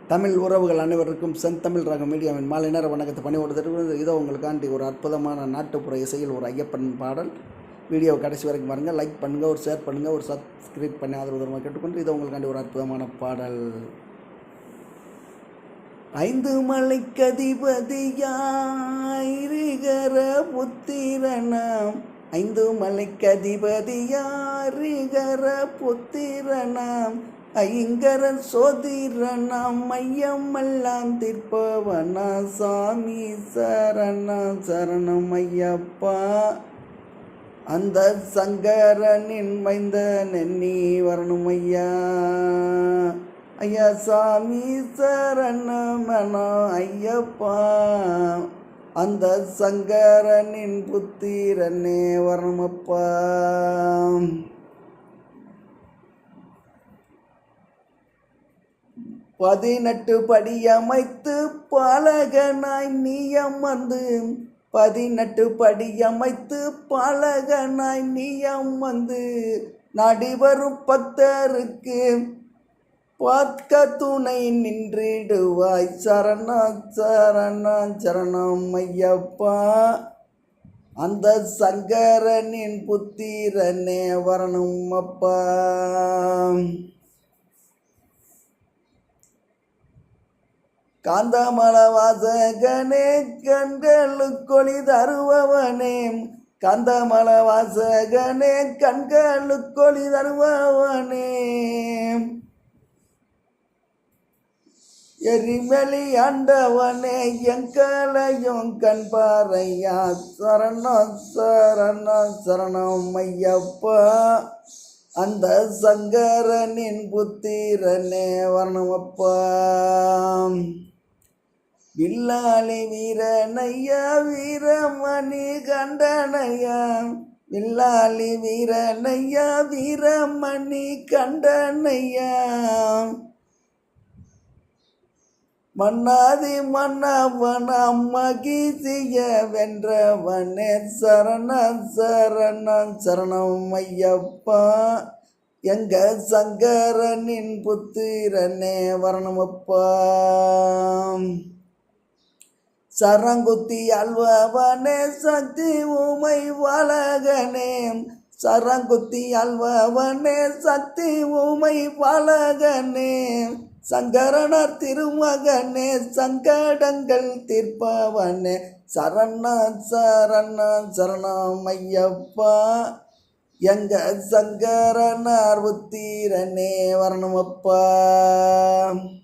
தமிழ் உறவுகள் அனைவருக்கும் செந்தமிழ் ரக மீடியாவின் மாலை நேர வணக்கத்தை பணிபடுத்துகிறது. இதோ உங்களுக்காண்டி ஒரு அற்புதமான நாட்டுப்புற இசையில் ஒரு ஐயப்பன் பாடல். வீடியோவை கடைசி வரைக்கும் பாருங்கள், லைக் பண்ணுங்கள், ஒரு ஷேர் பண்ணுங்கள், ஒரு சப்ஸ்கிரைப் பண்ணி ஆதரவு தருமா கேட்டுக்கொண்டு இதோ உங்களுக்காண்டி ஒரு அற்புதமான பாடல். ஐந்து மலைக்கதிபதியாரிகர புத்திரனாம், ஐந்து மலைக்கதிபதியாரிகர புத்திரனாம், ஐங்கரன் சோதிரனாம், மையமெல்லாம் தீர்ப்பவனா, சாமி சரணா சரணம் ஐயப்பா. அந்த சங்கரனின் மைந்தன் நீ வரணும் ஐயா, ஐயா சாமி சரணமனோ ஐயப்பா. அந்த சங்கரனின் புத்திரனே வரணுமப்பா. பதினெட்டு படியமைத்து பாலகனாய் நீயம் வந்து, பதினெட்டு படியமைத்து பாலகனாய் நீயம் வந்து, நடிவரும் பக்தருக்கு பார்க்க துணை நின்றிடுவாய், சரணா சரணா சரணம் ஐயப்பா. அந்த சங்கரனின் புத்திரனே வரணும் அப்பா. காந்தமல வாசகனே கண்களுக்கொளி தருபவனே, காந்தமல வாசகனே கண்களுக்கொளி தருபவனே, எரிமலி ஆண்டவனே எங்களையும் கண்பாரையா, சரணம் சரணம் சரணம் ஐயப்பா. அந்த சங்கரனின் புத்திரனே வரணுமப்பா. வில்லாளி வீரனையா வீரமணி கண்டனையா, வில்லாளி வீரனையா வீரமணி கண்டனையா, மன்னாதி மன்னவன மகிழ்ச்சிய வென்றவனே, சரண சரண சரணம் ஐயப்பா. எங்க சங்கரனின் புத்திரனே வரணுமப்பா. சரங்குத்தி அல்வவனே சக்தி உமை வாழகனே, சரங்குத்தி அல்வவனே சக்தி உமை வாழகனே, சங்கரனார் திருமகனே சங்கடங்கள் தீர்ப்பவனே, சரண சரண சரணம் ஐயப்பா. எங்க சங்கரனார் புத்திரனே வரணுமப்பா.